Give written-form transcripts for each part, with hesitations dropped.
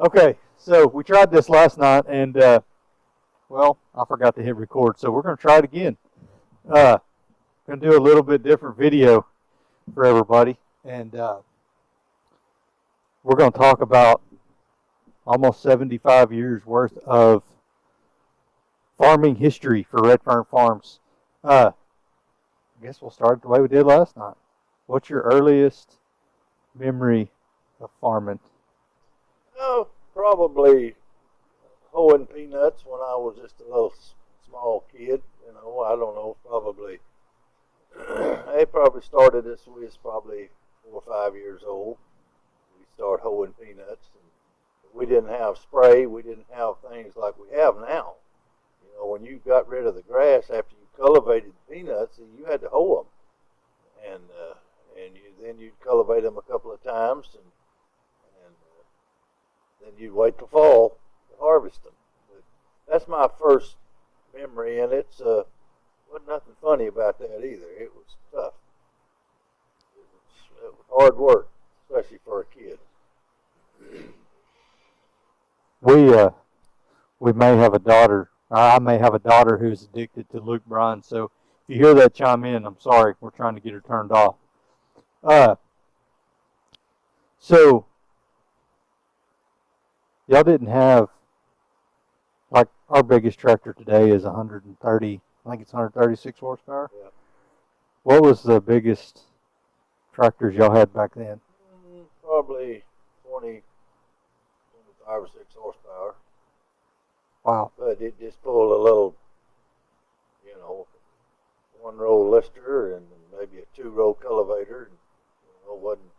Okay, so we tried this last night, and well, I forgot to hit record, so we're going to try it again. Going to do a little bit different video for everybody, and we're going to talk about almost 75 years worth of farming history for Redfern Farms. I guess we'll start the way we did last night. What's your earliest memory of farming? Oh, probably hoeing peanuts when I was just a little small kid. I don't know, probably. They probably started this when we was probably 4 or 5 years old. We started hoeing peanuts. And we didn't have spray. We didn't have things like we have now. When you got rid of the grass after you cultivated peanuts, you had to hoe them, and then you'd cultivate them a couple of times, and then you'd wait till fall to harvest them. But that's my first memory, and it's wasn't nothing funny about that either. It was tough. It was hard work, especially for a kid. We may have a daughter. I may have a daughter who's addicted to Luke Bryan. So if you hear that chime in, I'm sorry. We're trying to get her turned off. So y'all didn't have, like, our biggest tractor today is 130. I think it's 136 horsepower. Yeah. What was the biggest tractors y'all had back then? Probably 20, 25 or 6 horsepower. Wow. But it just pulled a little, one row lister and maybe a 2-row cultivator. And, wasn't,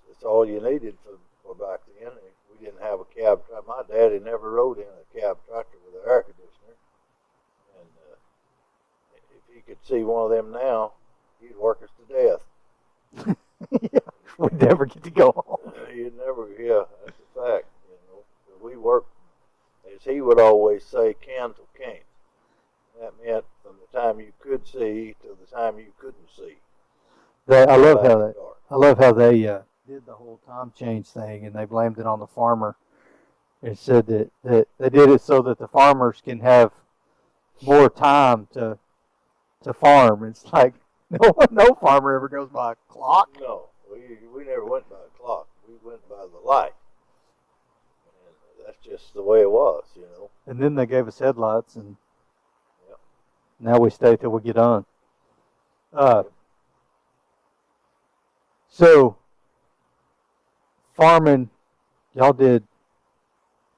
it's all you needed for back then. We didn't have a cab tractor. My daddy never rode in a cab tractor with an air conditioner. And if he could see one of them now, he'd work us to death. Yeah, we'd never get to go home. You'd never, yeah, that's a fact. We worked, as he would always say, can to can't. That meant from the time you could see to the time you couldn't see. I love how they did the whole time change thing, and they blamed it on the farmer. It said that they did it so that the farmers can have more time to farm. It's like no farmer ever goes by a clock. No, we never went by a clock. We went by the light. And that's just the way it was, And then they gave us headlights, and now we stay till we get on. So, farming, y'all did.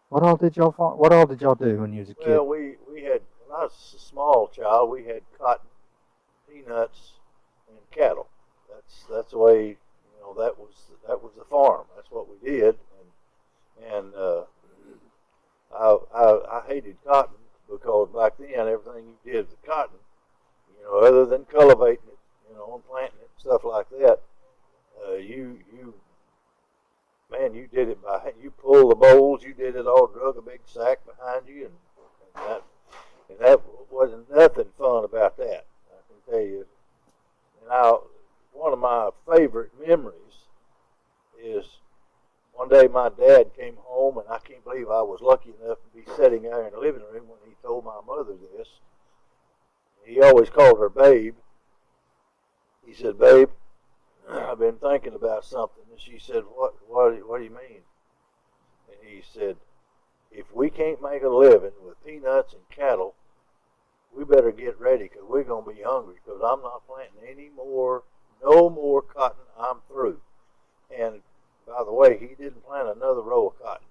What all did y'all farm? What all did y'all do when you was a kid? Well, we had, when I was a small child, we had cotton, peanuts, and cattle. That's the way, that was the farm. That's what we did, and I hated cotton because back then everything you did with cotton, other than cultivating it, and planting it, stuff like that, you did it by, you pulled the bolls, you did it all, drug a big sack behind you, and that wasn't nothing fun about that, I can tell you. Now, one of my favorite memories is one day my dad came home, and I can't believe I was lucky enough to be sitting there in the living room when he told my mother this. He always called her Babe. He said, "Babe, I've been thinking about something." And she said, what do you mean? And he said, "If we can't make a living with peanuts and cattle, we better get ready because we're going to be hungry because I'm not planting no more cotton. I'm through." And by the way, he didn't plant another row of cotton.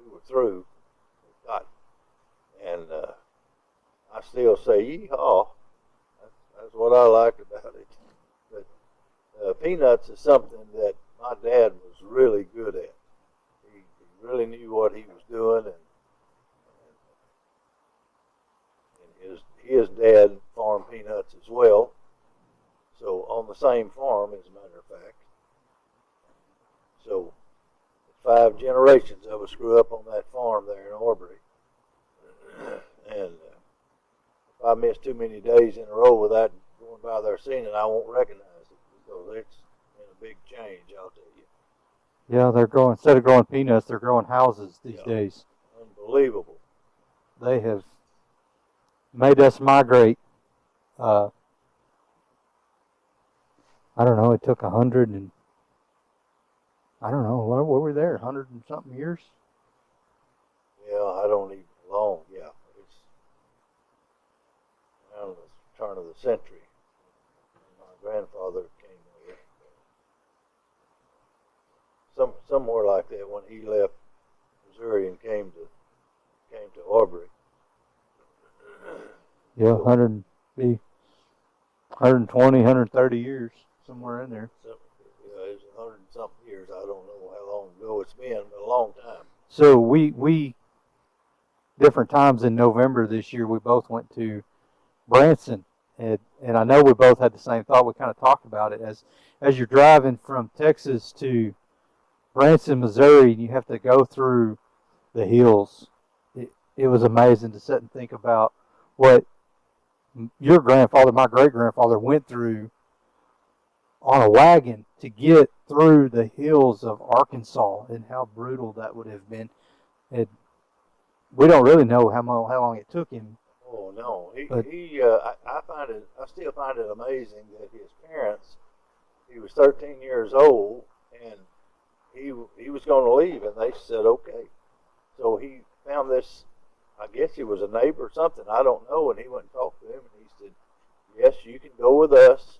We were through with cotton. And I still say, yeehaw. That's what I liked about it. But peanuts is something that my dad was really good at. He really knew what he was doing, and his dad farmed peanuts as well. So on the same farm, as a matter of fact. So 5 generations of us grew up on that farm there in Aubrey. And if I miss too many days in a row without going by there seeing it, I won't recognize it because it's been a big change, I'll tell you. Yeah, they're growing, instead of growing peanuts, they're growing houses these days. Unbelievable. They have made us migrate. Uh, I don't know, it took 100 and, I don't know, what were we there, 100 and something years? Yeah, I don't even long. Yeah, it's around the turn of the century. My grandfather came here, somewhere like that when he left Missouri and came to Aubrey. Yeah, 100, be 120, 130 years, somewhere in there. Yeah, it's 100 and something years. I don't know how long ago it's been, but a long time. So we different times in November this year, we both went to Branson, and I know we both had the same thought. We kind of talked about it as you're driving from Texas to Branson, Missouri, and you have to go through the hills. It was amazing to sit and think about what your grandfather, my great grandfather, went through on a wagon to get through the hills of Arkansas, and how brutal that would have been. It, we don't really know how long it took him. Oh no, But I still find it amazing that his parents. He was 13 years old, and he was going to leave, and they said okay. So he found this. I guess he was a neighbor or something. I don't know, and he went and talked to him, and he said, "Yes, you can go with us."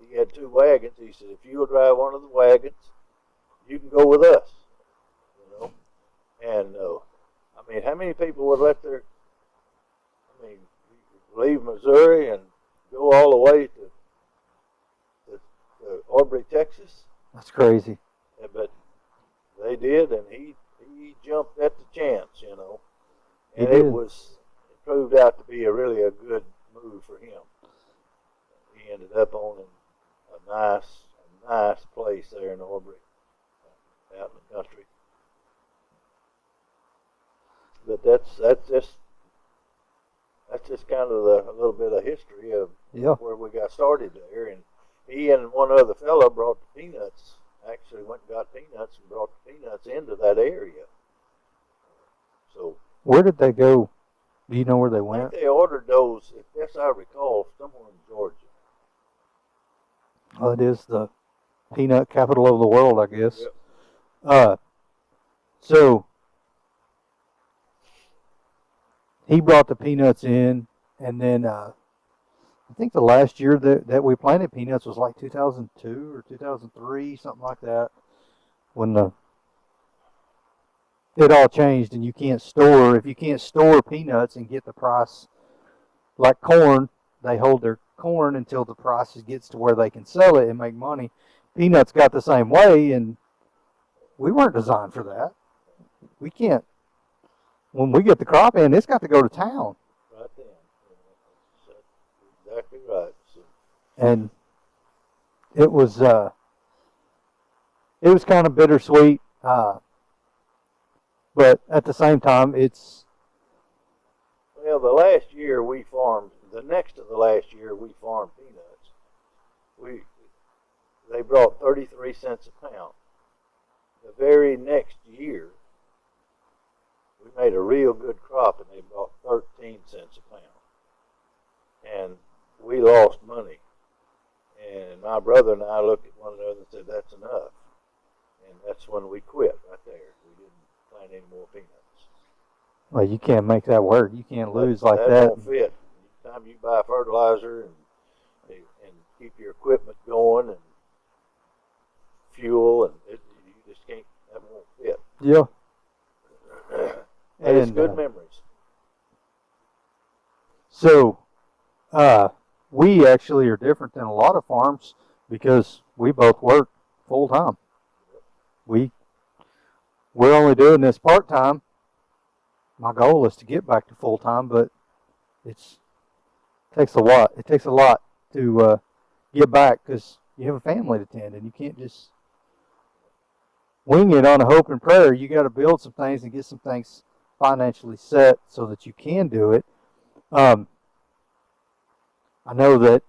He had two wagons. He said, "If you will drive one of the wagons, you can go with us." You know, and I mean, how many people would let their I mean, leave Missouri and go all the way to Aubrey, Texas. that's crazy. But they did, and he jumped at the chance, you know. He And did. it proved out to be a good move for him. He ended up owning a nice place there in Aubrey, out in the country. But that's just kind of a little bit of history of where we got started there. And he and one other fellow brought the peanuts. Actually, went and got peanuts and brought the peanuts into that area. So where did they go? Do you know where they went? I think they ordered those, if best I recall, somewhere in Georgia. Oh, it is the peanut capital of the world, I guess. Yep. So he brought the peanuts in, and then I think the last year that we planted peanuts was like 2002 or 2003, something like that, when it all changed, and if you can't store peanuts and get the price like corn, they hold their corn until the price gets to where they can sell it and make money. Peanuts got the same way, and we weren't designed for that. We can't. When we get the crop in, it's got to go to town. Right then. That's exactly right. So, And it was kind of bittersweet, but at the same time, it's. well, the next to the last year we farmed peanuts. They brought 33 cents a pound. The very next year, we made a real good crop, and they brought 13 cents a pound. And we lost money. And my brother and I looked at one another and said, "That's enough." And that's when we quit right there. We didn't plant any more peanuts. Well, you can't make that work. You can't lose like that. That won't fit. Anytime you buy fertilizer and keep your equipment going and fuel, and you just can't. That won't fit. Yeah. And it's good memories. So, we actually are different than a lot of farms because we both work full time. We're only doing this part time. My goal is to get back to full time, but it takes a lot. It takes a lot to get back because you have a family to tend, and you can't just wing it on a hope and prayer. You got to build some things and get some things financially set so that you can do it. I know that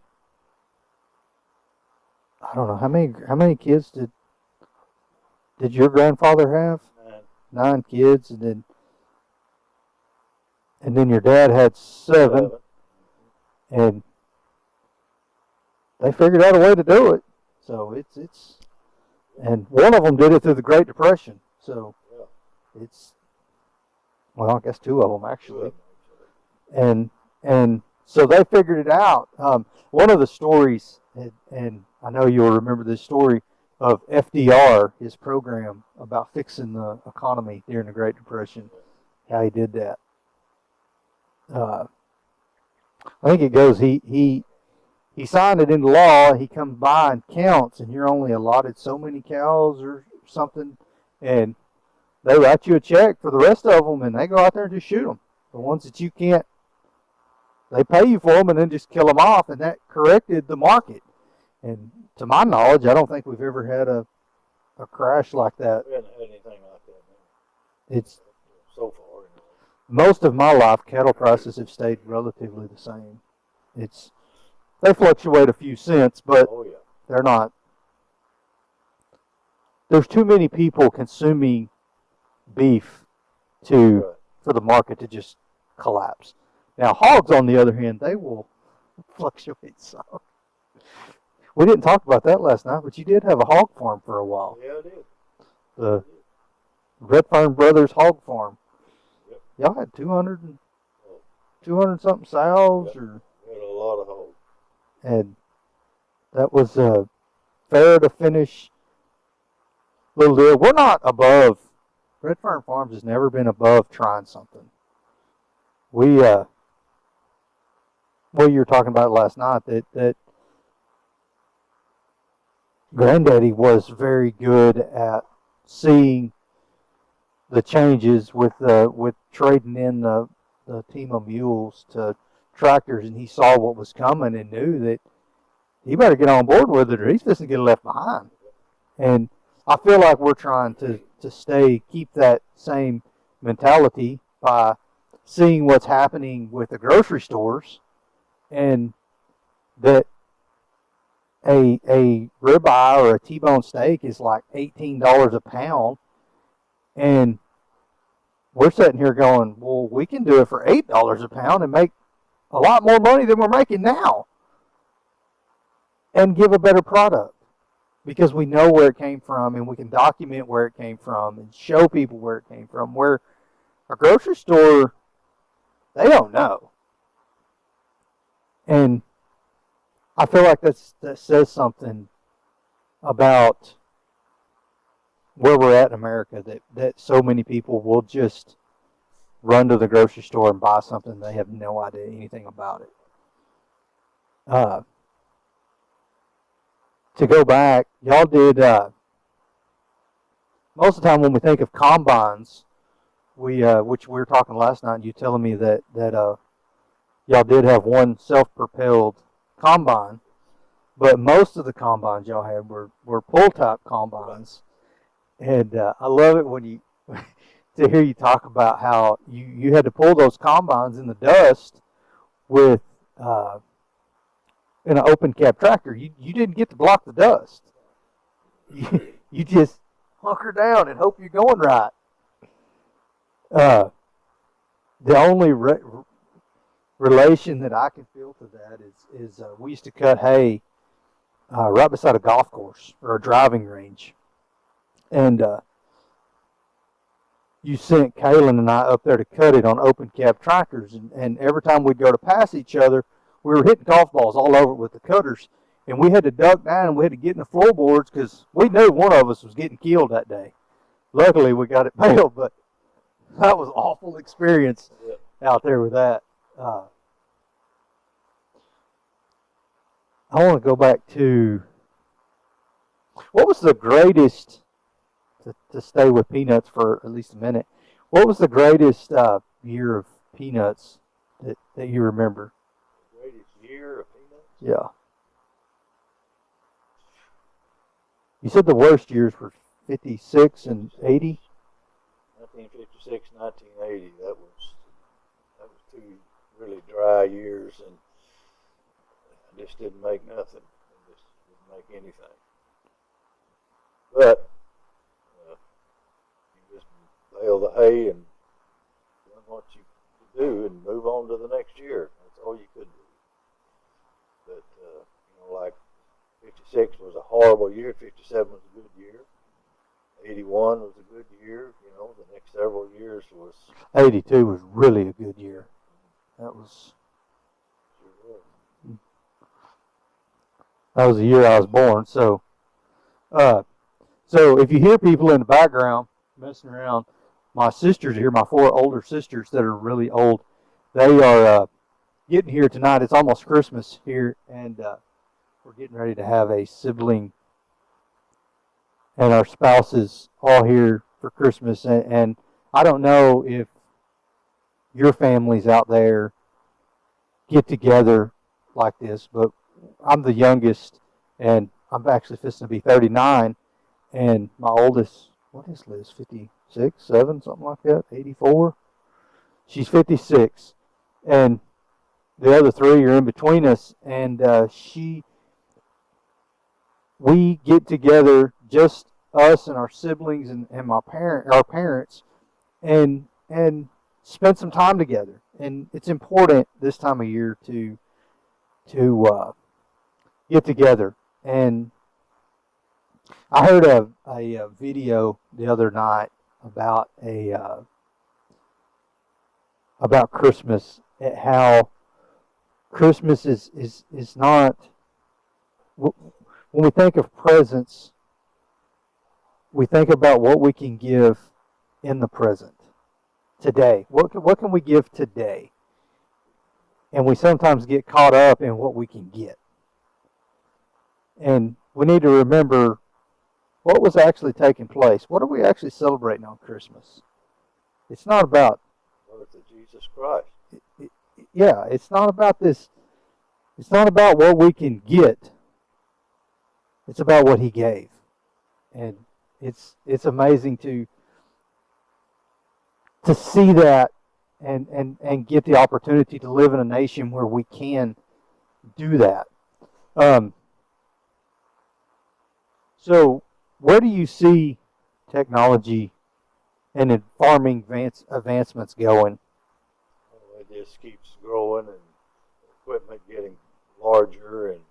I don't know how many kids did your grandfather have 9 kids, and then your dad had 7, and they figured out a way to do it. So it's and one of them did it through the Great Depression. So it's, well, I guess 2 of them actually, and so they figured it out. One of the stories, and I know you'll remember this story of FDR, his program about fixing the economy during the Great Depression, how he did that. I think it goes, he signed it into law. He comes by and counts, and you're only allotted so many cows or something, and they write you a check for the rest of them, and they go out there and just shoot them. The ones that you can't, they pay you for them and then just kill them off, and that corrected the market. And to my knowledge, I don't think we've ever had a crash like that. We haven't had anything like that. It's so far. Anyway. Most of my life, cattle prices have stayed relatively the same. They fluctuate a few cents, but they're not. There's too many people consuming beef for the market to just collapse. Now, hogs, on the other hand, they will fluctuate some. We didn't talk about that last night, but you did have a hog farm for a while. Yeah, I did. The Redfern Brothers Hog Farm. Yep. Y'all had 200 something sows, or we had a lot of hogs. And that was a fair to finish little deal. We're not above. Redfern Farms has never been above trying something. We you were talking about last night, that Granddaddy was very good at seeing the changes with trading in the team of mules to tractors, and he saw what was coming and knew that he better get on board with it or he's just going to get left behind. And I feel like we're trying to keep that same mentality by seeing what's happening with the grocery stores, and that a ribeye or a T-bone steak is like $18 a pound, and we're sitting here going, well, we can do it for $8 a pound and make a lot more money than we're making now, and give a better product, because we know where it came from, and we can document where it came from and show people where it came from. Where a grocery store, they don't know. And I feel like that says something about where we're at in America, that so many people will just run to the grocery store and buy something they have no idea anything about it. To go back, y'all did, most of the time when we think of combines, which we were talking last night, you telling me that y'all did have one self-propelled combine, but most of the combines y'all had were pull-type combines. And I love it when you to hear you talk about how you had to pull those combines in the dust with in an open cab tractor. You didn't get to block the dust. You just hunker down and hope you're going right. The only relation that I can feel to that is we used to cut hay right beside a golf course or a driving range. And you sent Kaylin and I up there to cut it on open cab tractors. And every time we'd go to pass each other, we were hitting golf balls all over with the cutters. And we had to duck down and we had to get in the floorboards because we knew one of us was getting killed that day. Luckily, we got it bailed, but that was an awful experience out there with that. I want to go back to, what was the greatest, to stay with peanuts for at least a minute, what was the greatest year of peanuts that you remember? The greatest year of peanuts? Yeah. You said the worst years were 56 and 80? 1956, 1980, that was 2 really dry years, and I just didn't make nothing. I just didn't make anything. But bale the hay and done what you could do and move on to the next year. That's all you could do. But, like 56 was a horrible year. 57 was a good year. 81 was a good year. The next several years was... 82 was really a good year. That was... That was the year I was born. So if you hear people in the background messing around, my sisters here, my 4 older sisters that are really old, they are getting here tonight. It's almost Christmas here, and we're getting ready to have a sibling and our spouses all here for Christmas. And I don't know if your families out there get together like this, but I'm the youngest, and I'm actually fixing to be 39, and my oldest, what is Liz, 56, 7, something like that, 84? She's 56, and the other 3 are in between us, and we get together, just us and our siblings and our parents, and spend some time together. And it's important this time of year to get together. And I heard a video the other night about about Christmas, how Christmas is not, when we think of presents, we think about what we can give in the present today. What can we give today? And we sometimes get caught up in what we can get. And we need to remember what was actually taking place. What are we actually celebrating on Christmas? It's not about the birth of Jesus Christ. Yeah, it's not about this. It's not about what we can get. It's about what He gave. And it's amazing to see that and get the opportunity to live in a nation where we can do that. So where do you see technology and farming advancements going? Well, it just keeps growing, and equipment getting larger, and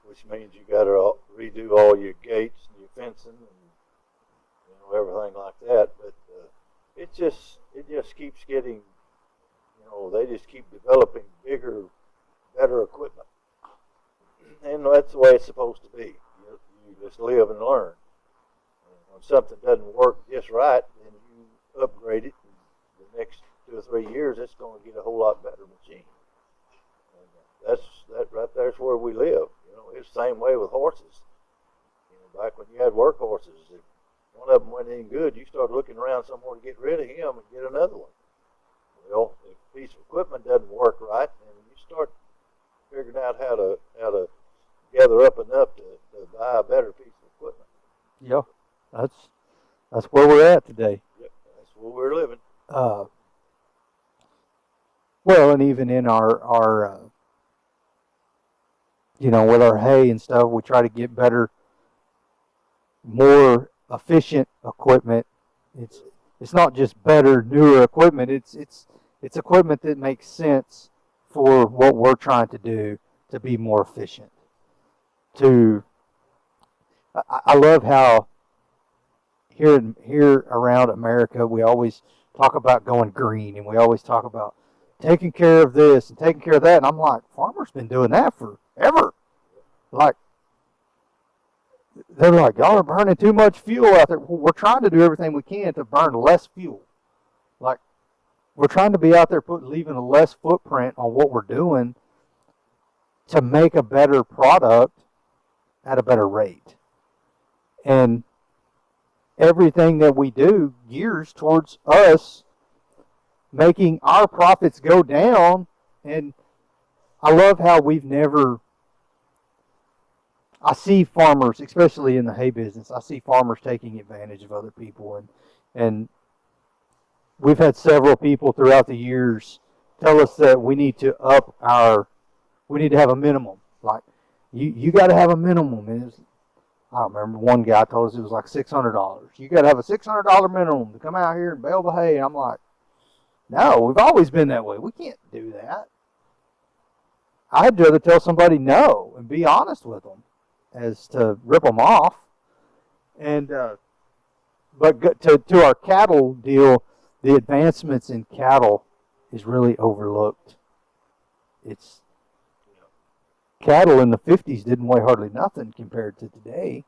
which means you got to redo all your gates and your fencing and everything like that. But it just keeps getting, they just keep developing bigger, better equipment, and that's the way it's supposed to be. You just live and learn. And when something doesn't work just right, then you upgrade it. And the next 2 or 3 years, it's going to get a whole lot better machine. And that right there's where we live. It's the same way with horses. Back when you had work horses, if one of them went in good, you start looking around somewhere to get rid of him and get another one. Well, if a piece of equipment doesn't work right, then you start figuring out how to gather up enough to buy a better piece of equipment. Yeah, that's where we're at today. Yep, that's where we're living. Well, and even in our with our hay and stuff, we try to get better, more efficient equipment. It's not just better, newer equipment. It's equipment that makes sense for what we're trying to do to be more efficient. I love how here around America we always talk about going green, and we always talk about taking care of this and taking care of that. And I'm like, farmers been doing that forever. Like, they're like, y'all are burning too much fuel out there. Well, we're trying to do everything we can to burn less fuel. Like, we're trying to be out there leaving a less footprint on what we're doing to make a better product at a better rate. And everything that we do gears towards us making our profits go down. And I love how I see farmers, especially in the hay business, I see farmers taking advantage of other people. And we've had several people throughout the years tell us that we need to have a minimum. Like, you got to have a minimum. And I don't remember, one guy told us it was like $600. You got to have a $600 minimum to come out here and bale the hay. And I'm like, no, we've always been that way. We can't do that. I'd rather tell somebody no and be honest with them as to rip them off. And but to our cattle deal, the advancements in cattle is really overlooked. It's cattle in the 50s didn't weigh hardly nothing compared to today.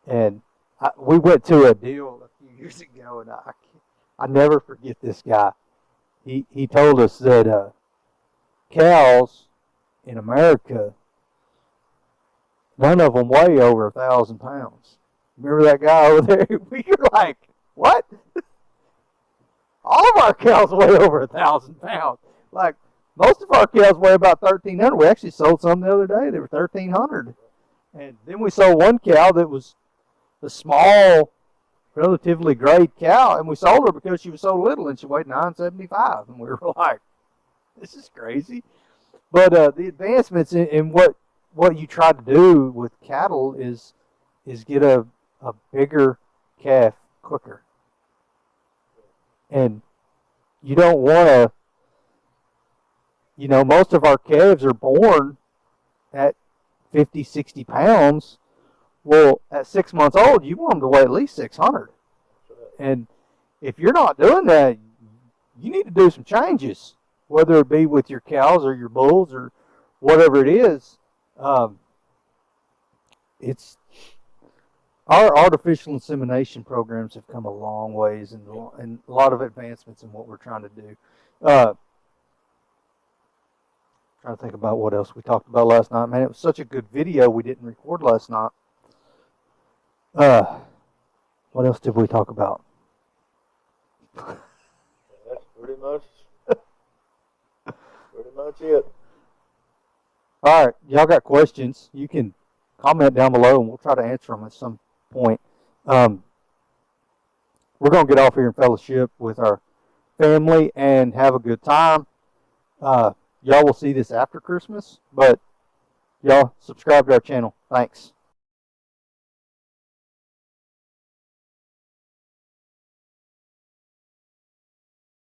And we went to a deal a few years ago, and I never forget this guy. He told us that cows in America, none of them weigh over 1,000 pounds. Remember that guy over there? We were like, what? All of our cows weigh over 1,000 pounds. Like, most of our cows weigh about 1,300. We actually sold some the other day. They were 1,300. And then we sold one cow that was a small, relatively grade cow, and we sold her because she was so little and she weighed 975. And we were like, this is crazy. But the advancements in what you try to do with cattle is get a bigger calf quicker. And you don't want to, most of our calves are born at 50, 60 pounds. Well, at 6 months old, you want them to weigh at least 600. And if you're not doing that, you need to do some changes, whether it be with your cows or your bulls or whatever it is. It's our artificial insemination programs have come a long ways, and a lot of advancements in what we're trying to do. Trying to think about what else we talked about last night. Man, it was such a good video we didn't record last night. What else did we talk about? That's pretty much it. All right, y'all got questions? You can comment down below, and we'll try to answer them at some point. We're going to get off here in fellowship with our family and have a good time. Y'all will see this after Christmas, but y'all subscribe to our channel. Thanks.